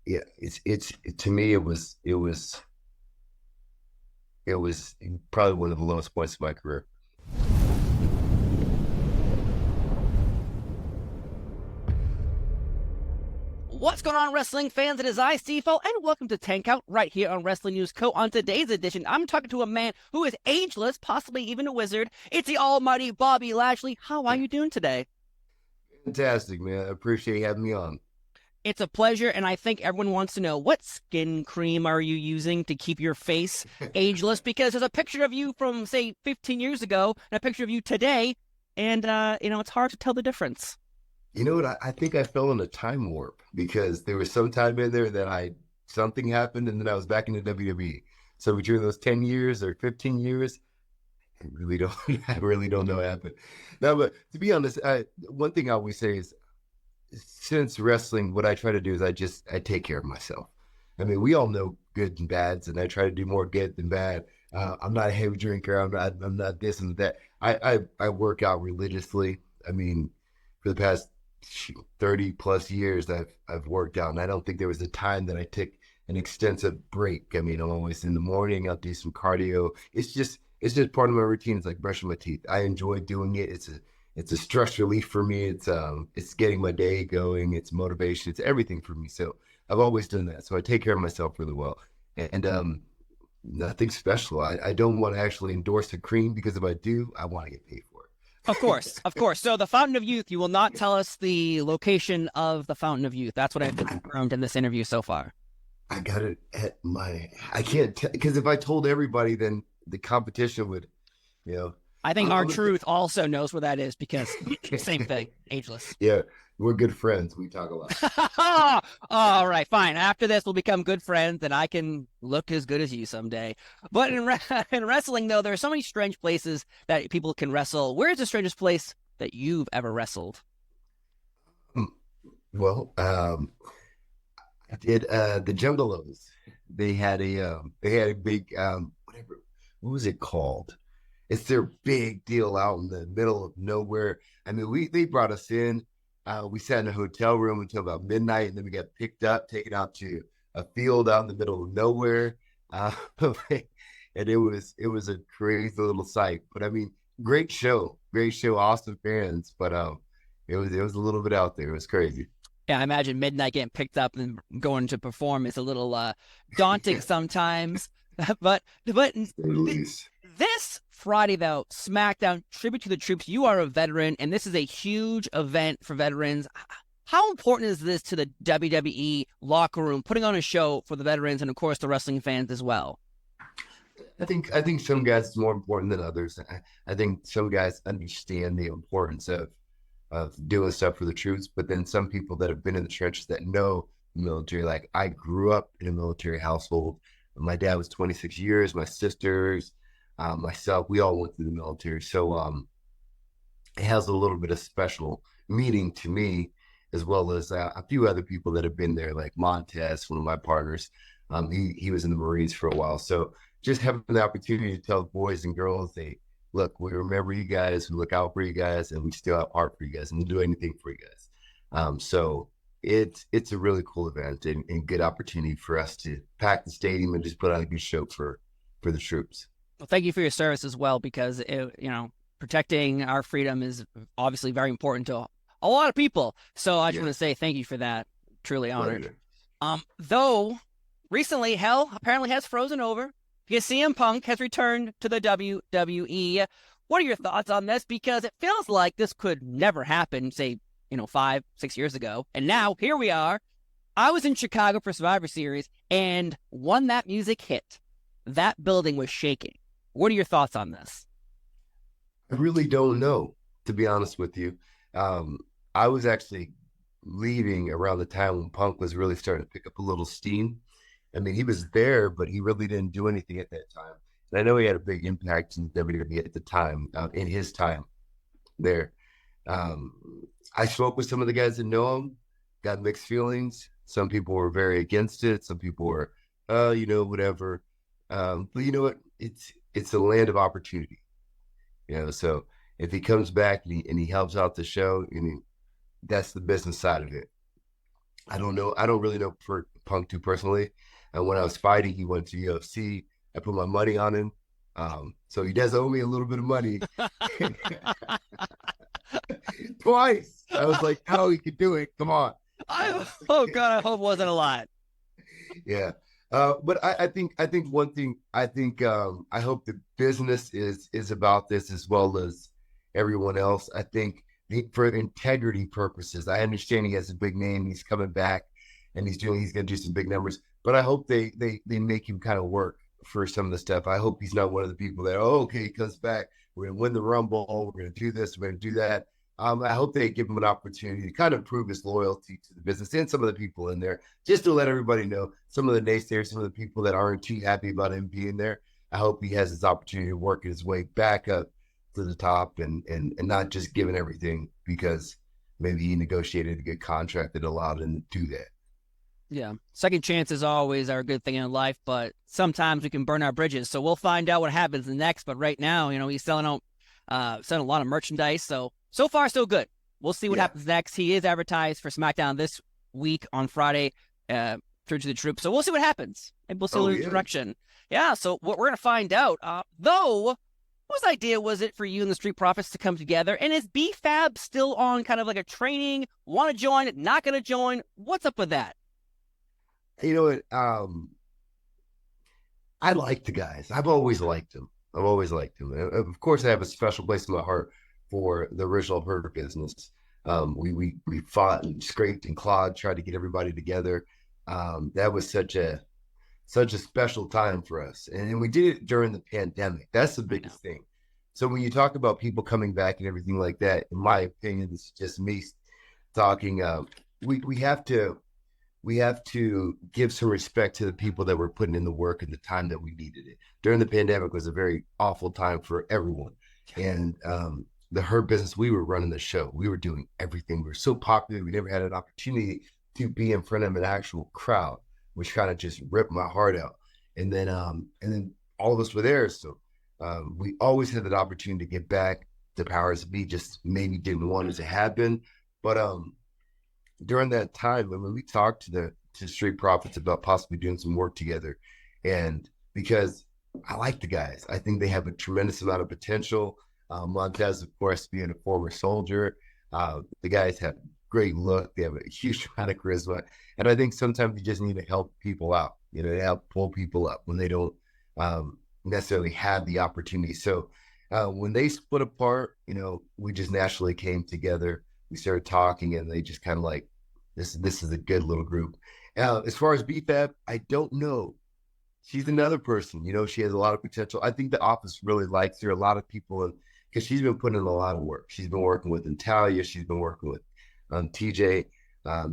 yeah, to me, it was probably one of the lowest points of my career. What's going on, wrestling fans? It is I, Steve-O, and welcome to Tank Out right here on Wrestling News Co. On today's edition, I'm talking to a man who is ageless, possibly even a wizard. It's the almighty Bobby Lashley. How are you doing today? Fantastic, man. I appreciate you having me on. It's a pleasure, and I think everyone wants to know, what skin cream are you using to keep your face ageless? Because there's a picture of you from, say, 15 years ago and a picture of you today, and, it's hard to tell the difference. You know what? I think I fell in a time warp because there was some time in there that something happened and then I was back in the WWE. So between those 10 years or 15 years, I really don't I really don't know what happened. No, but to be honest, one thing I always say is since wrestling, what I try to do is I take care of myself. I mean, we all know good and bads, and I try to do more good than bad. I'm not a heavy drinker. I'm not this and that. I work out religiously. I mean, for the past 30 plus years, I've worked out, and I don't think there was a time that I took an extensive break. I mean, I'm always in the morning. I'll do some cardio. It's just part of my routine. It's like brushing my teeth. I enjoy doing it. It's a stress relief for me. It's getting my day going. It's motivation. It's everything for me. So I've always done that. So I take care of myself really well. And nothing special. I don't want to actually endorse a cream because if I do, I want to get paid for it. Of course, of course. So the Fountain of Youth, you will not tell us the location of the Fountain of Youth. That's what I've been confirmed in this interview so far. I got it at I can't tell because if I told everybody, then the competition would, you know, I think I'm, our I'm gonna, truth also knows where that is because same thing, ageless. yeah, we're good friends. We talk a lot. All right, fine. After this, we'll become good friends, and I can look as good as you someday. But in wrestling, though, there are so many strange places that people can wrestle. Where's the strangest place that you've ever wrestled? Well, I did the Jungleos. They had a big whatever, what was it called? It's their big deal out in the middle of nowhere. I mean, they brought us in. We sat in a hotel room until about midnight, and then we got picked up, taken out to a field out in the middle of nowhere. Uh, and it was a crazy little sight. But I mean, great show, awesome fans. But it was a little bit out there. It was crazy. Yeah, I imagine midnight getting picked up and going to perform is a little daunting sometimes. but this Friday though, SmackDown tribute to the troops. You are a veteran, and this is a huge event for veterans. How important is this to the WWE locker room, putting on a show for the veterans and of course the wrestling fans as well? I think some guys it's more important than others. I think some guys understand the importance of doing stuff for the troops, but then some people that have been in the trenches that know the military, like I grew up in a military household. My dad was 26 years, my sisters, myself, we all went through the military. So it has a little bit of special meaning to me, as well as a few other people that have been there, like Montez, one of my partners. He was in the Marines for a while. So just having the opportunity to tell boys and girls, they look, we remember you guys, we look out for you guys, and we still have heart for you guys, and we'll do anything for you guys. So it's a really cool event and good opportunity for us to pack the stadium and just put on a good show for the troops. Well, thank you for your service as well, because protecting our freedom is obviously very important to a lot of people. So I just Yeah, want to say thank you for that. Truly honored. pleasure. Though recently hell apparently has frozen over because CM Punk has returned to the WWE. What are your thoughts on this? Because it feels like this could never happen, say, 5, 6 years ago. And now here we are. I was in Chicago for Survivor Series, and when that music hit, that building was shaking. What are your thoughts on this? I really don't know, to be honest with you. Um, I was actually leaving around the time when Punk was really starting to pick up a little steam. I mean, he was there, but he really didn't do anything at that time. And I know he had a big impact in WWE at the time, in his time there. Um, I spoke with some of the guys that know him, got mixed feelings. Some people were very against it. Some people were, whatever. But you know what? It's a land of opportunity. So if he comes back and he helps out the show, that's the business side of it. I don't know. I don't really know Punk too personally. And when I was fighting, he went to UFC. I put my money on him. So he does owe me a little bit of money. Twice. I was like, oh, he could do it. Come on. Oh God, I hope it wasn't a lot. Yeah. But I think one thing I hope the business is about this as well as everyone else. I think for integrity purposes, I understand he has a big name, he's coming back and he's gonna do some big numbers, but I hope they make him kind of work for some of the stuff. I hope he's not one of the people that, oh, okay, he comes back, we're gonna win the Rumble, we're gonna do this, we're gonna do that. I hope they give him an opportunity to kind of prove his loyalty to the business and some of the people in there, just to let everybody know, some of the naysayers, some of the people that aren't too happy about him being there. I hope he has his opportunity to work his way back up to the top and not just giving everything because maybe he negotiated a good contract that allowed him to do that. Yeah. Second chances always are a good thing in life, but sometimes we can burn our bridges. So we'll find out what happens next. But right now, he's selling a lot of merchandise. So far, so good. We'll see what happens next. He is advertised for SmackDown this week on Friday, through to the Troop. So we'll see what happens. And we'll see the direction. Yeah, so what we're going to find out, though, whose idea was it for you and the Street Profits to come together? And is BFAB still on kind of like a training, want to join, not going to join? What's up with that? You know what? I like the guys. I've always liked them. Of course, I have a special place in my heart for the original Hurt Business. We fought and scraped and clawed, tried to get everybody together. That was such a special time for us, and we did it during the pandemic. That's the biggest thing. So when you talk about people coming back and everything like that, in my opinion, this is just me talking. We have to give some respect to the people that were putting in the work and the time that we needed it. During the pandemic was a very awful time for everyone. And the Hurt Business, we were running the show. We were doing everything. We were so popular. We never had an opportunity to be in front of an actual crowd, which kind of just ripped my heart out. And then all of us were there. So we always had that opportunity to get back. The powers that be just maybe didn't want it to happen. But during that time, when we talked to Street Profits about possibly doing some work together, and because I like the guys, I think they have a tremendous amount of potential. Montez, of course, being a former soldier, the guys have great look. They have a huge amount of charisma, and I think sometimes you just need to help people out. To help pull people up when they don't necessarily have the opportunity. So when they split apart, we just naturally came together. We started talking, and they just kind of like, this is a good little group. As far as BFAB, I don't know. She's another person. She has a lot of potential. I think the office really likes her. A lot of people, because she's been putting in a lot of work. She's been working with Natalia. She's been working with TJ.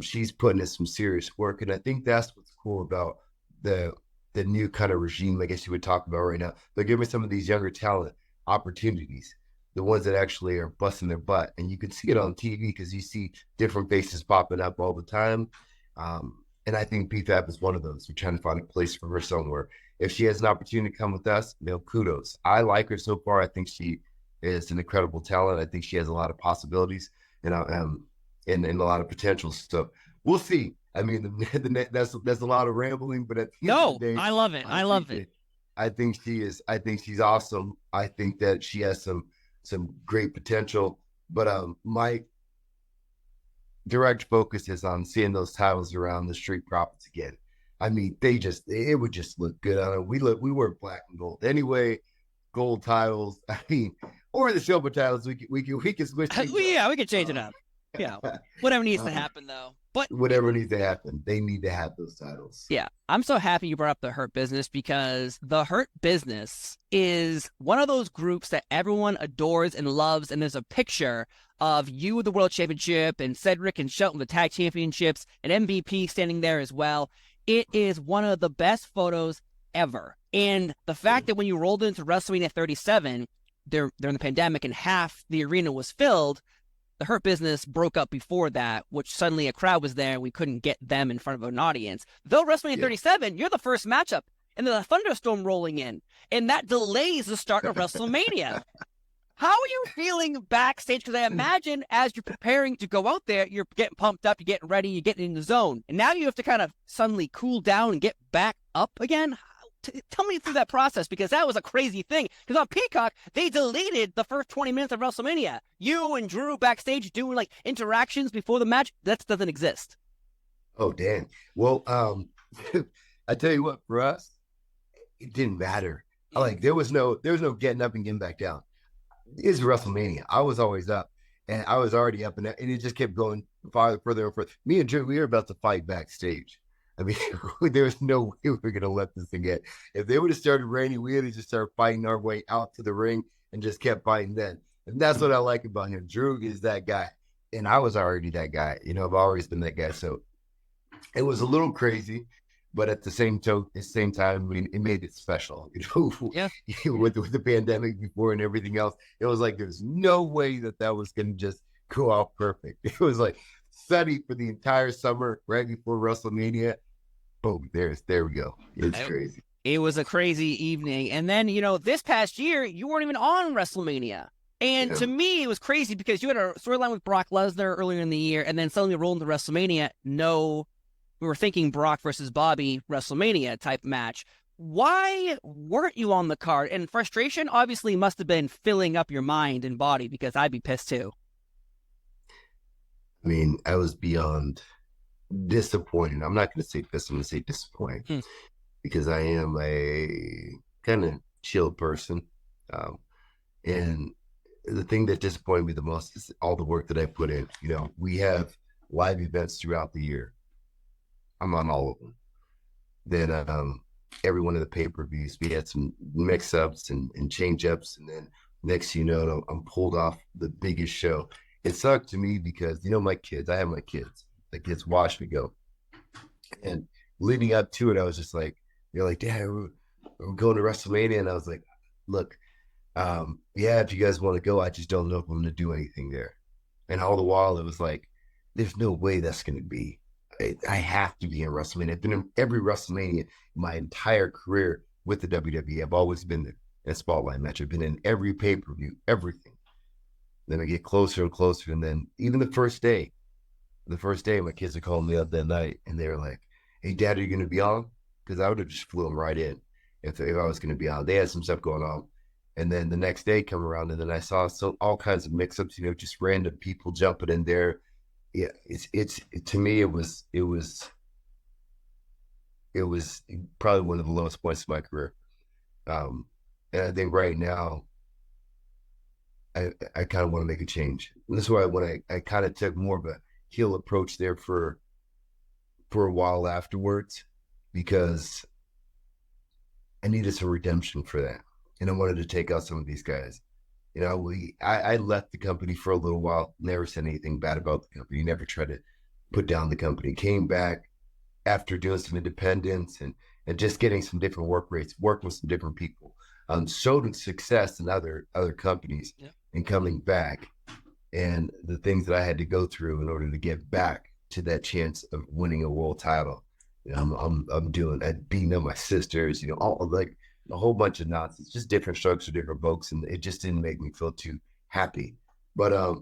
She's putting in some serious work, and I think that's what's cool about the new kind of regime, I guess you would talk about right now. They're giving some of these younger talent opportunities, the ones that actually are busting their butt. And you can see it on TV because you see different faces popping up all the time. And I think PFAB is one of those. We're trying to find a place for her somewhere. If she has an opportunity to come with us, kudos. I like her so far. I think she is an incredible talent. I think she has a lot of possibilities and a lot of potential. So we'll see. I mean, that's a lot of rambling, but at the end of the day, I love it. I love it. I think she is. I think she's awesome. I think that she has some great potential. But my direct focus is on seeing those titles around the Street Profits again. I mean, it would just look good on it. We wear black and gold anyway. Gold titles. I mean, or the silver titles. We can switch. We can change it up. Yeah, whatever needs to happen though. But whatever needs to happen, they need to have those titles. Yeah, I'm so happy you brought up the Hurt Business because the Hurt Business is one of those groups that everyone adores and loves. And there's a picture of you with the World Championship and Cedric and Shelton with the Tag Championships and MVP standing there as well. It is one of the best photos ever. And the fact that when you rolled into Wrestlemania 37 during the pandemic and half the arena was filled, the Hurt Business broke up before that, which suddenly a crowd was there and we couldn't get them in front of an audience. Though WrestleMania 37, you're the first matchup, and then a thunderstorm rolling in, and that delays the start of WrestleMania. How are you feeling backstage? Because I imagine as you're preparing to go out there, you're getting pumped up, you're getting ready, you're getting in the zone. And now you have to kind of suddenly cool down and get back up again. Tell me through that process, because that was a crazy thing. Because on Peacock, they deleted the first 20 minutes of WrestleMania. You and Drew backstage doing like interactions before the match, that doesn't exist. Oh, damn. Well, I tell you what, for us, it didn't matter. Like there was no getting up and getting back down. It's WrestleMania. I was always up, and I was already up, and it just kept going farther, further, and further. Me and Drew, we were about to fight backstage. I mean, there was no way we were going to let this thing get. If they would have started raining, we would have just started fighting our way out to the ring and just kept fighting then. And that's what I like about him. Drew is that guy, and I was already that guy. I've always been that guy. So it was a little crazy, but at the same time, I mean, it made it special. Yeah. With the pandemic before and everything else, it was like there's no way that was going to just go out perfect. It was like sunny for the entire summer right before WrestleMania. Boom, there we go. It's crazy. It was a crazy evening. And then, this past year, you weren't even on WrestleMania. And to me, it was crazy because you had a storyline with Brock Lesnar earlier in the year, and then suddenly rolled into WrestleMania. No, we were thinking Brock versus Bobby WrestleMania type match. Why weren't you on the card? And frustration obviously must have been filling up your mind and body, because I'd be pissed too. I mean, I was beyond disappointed. I'm not going to say pissed. I'm going to say disappointed because I am a kind of chill person. And the thing that disappointed me the most is all the work that I put in. We have live events throughout the year. I'm on all of them. Then every one of the pay-per-views, we had some mix-ups and change-ups. And then next you know, I'm pulled off the biggest show. It sucked to me because, my kids, I have my kids. The kids watch me go. And leading up to it, I was just like, you're like, Dad, we're going to WrestleMania. And I was like, look, yeah, if you guys want to go, I just don't know if I'm going to do anything there. And all the while, it was like, there's no way that's going to be. I have to be in WrestleMania. I've been in every WrestleMania my entire career with the WWE. I've always been there in a spotlight match. I've been in every pay-per-view, everything. Then I get closer and closer. And then even the first day, my kids are calling me up that night, and they were like, hey, Dad, are you going to be on? Because I would have just flew them right in if I was going to be on. They had some stuff going on. And then the next day come around, and then I saw all kinds of mix-ups, just random people jumping in there. Yeah, to me, it was probably one of the lowest points of my career. And I think right now, I kind of want to make a change. And that's why when I kind of took more of a heel approach there for a while afterwards, because I needed some redemption for that. And I wanted to take out some of these guys. I left the company for a little while, never said anything bad about the company, never tried to put down the company, came back after doing some independence and just getting some different work rates, working with some different people, showed success in other companies and coming back. And the things that I had to go through in order to get back to that chance of winning a world title. I'm doing that, beating up my sisters, all like a whole bunch of nonsense, just different strokes for different folks. And it just didn't make me feel too happy. But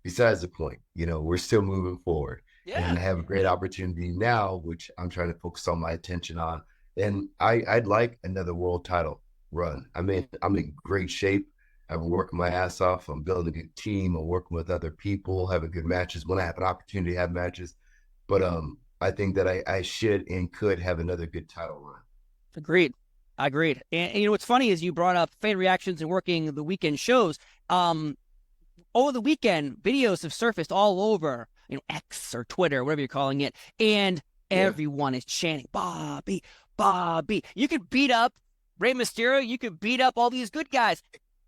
besides the point, we're still moving forward. Yeah. And I have a great opportunity now, which I'm trying to focus all my attention on. And I'd like another world title run. I mean, I'm in great shape. I've been working my ass off. I'm building a good team. I'm working with other people, having good matches when I have an opportunity to have matches. But I think that I should and could have another good title run. Agreed. And what's funny is you brought up fan reactions and working the weekend shows. Over the weekend, videos have surfaced all over, X or Twitter, whatever you're calling it. And everyone is chanting, Bobby, Bobby. You could beat up Rey Mysterio. You could beat up all these good guys.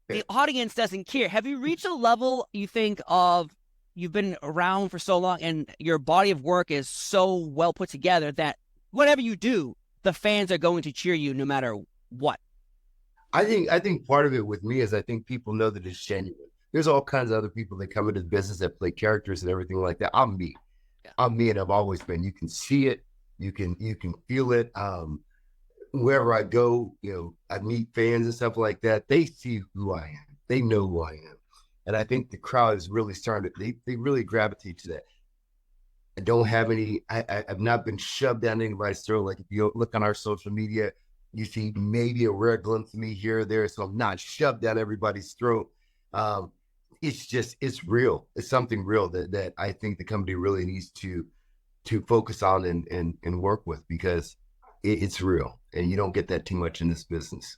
The audience doesn't care. Have you reached a level you think of, you've been around for so long and your body of work is so well put together that whatever you do, the fans are going to cheer you no matter what? I think part of it with me is I think people know that it's genuine. There's all kinds of other people that come into the business that play characters and everything like that. I'm me. Yeah. I'm me, and I've always been. You can see it. You can feel it. Wherever I go, I meet fans and stuff like that. They see who I am. They know who I am. And I think the crowd is really starting to, they really gravitate to that. I don't have any, I've not been shoved down anybody's throat. Like if you look on our social media, you see maybe a rare glimpse of me here or there. So I'm not shoved down everybody's throat. It's just, it's real. It's something real that I think the company really needs to focus on and work with, because it's real. And you don't get that too much in this business.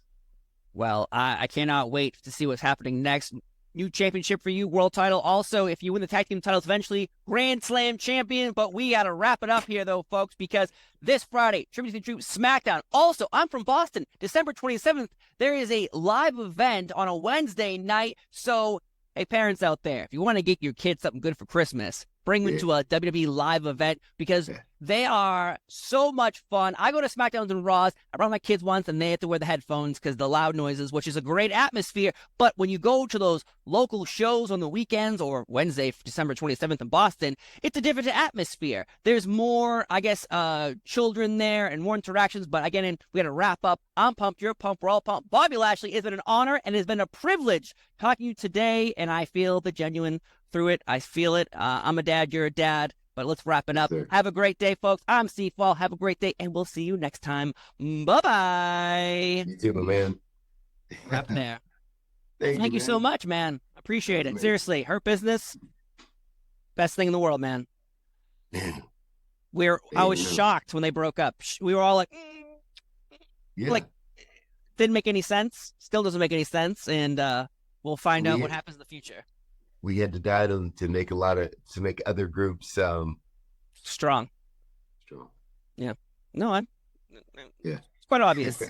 Well, I cannot wait to see what's happening next. New championship for you, world title. Also, if you win the tag team titles eventually, Grand Slam champion. But we got to wrap it up here, though, folks, because this Friday, Tribute to the Troop SmackDown. Also, I'm from Boston, December 27th. There is a live event on a Wednesday night. So, hey, parents out there, if you want to get your kids something good for Christmas, bring them to a WWE live event, because they are so much fun. I go to SmackDowns and Raws. I brought my kids once, and they have to wear the headphones because the loud noises, which is a great atmosphere. But when you go to those local shows on the weekends or Wednesday, December 27th in Boston, it's a different atmosphere. There's more, I guess, children there and more interactions. But again, we got to wrap up. I'm pumped. You're pumped. We're all pumped. Bobby Lashley, it's been an honor and it's been a privilege talking to you today. And I feel the genuine through it. I feel it. I'm a dad. You're a dad. But let's wrap it up. Sure. Have a great day, folks. I'm Steve Fall. Have a great day, and we'll see you next time. Bye-bye. You too, my man. Up there. Thank you so much, man. Appreciate it. Seriously, Hurt Business, best thing in the world, man. I was shocked when they broke up. We were all like, like, didn't make any sense. Still doesn't make any sense, and we'll find out what happens in the future. We had to die to make other groups strong. Yeah. No, it's quite obvious.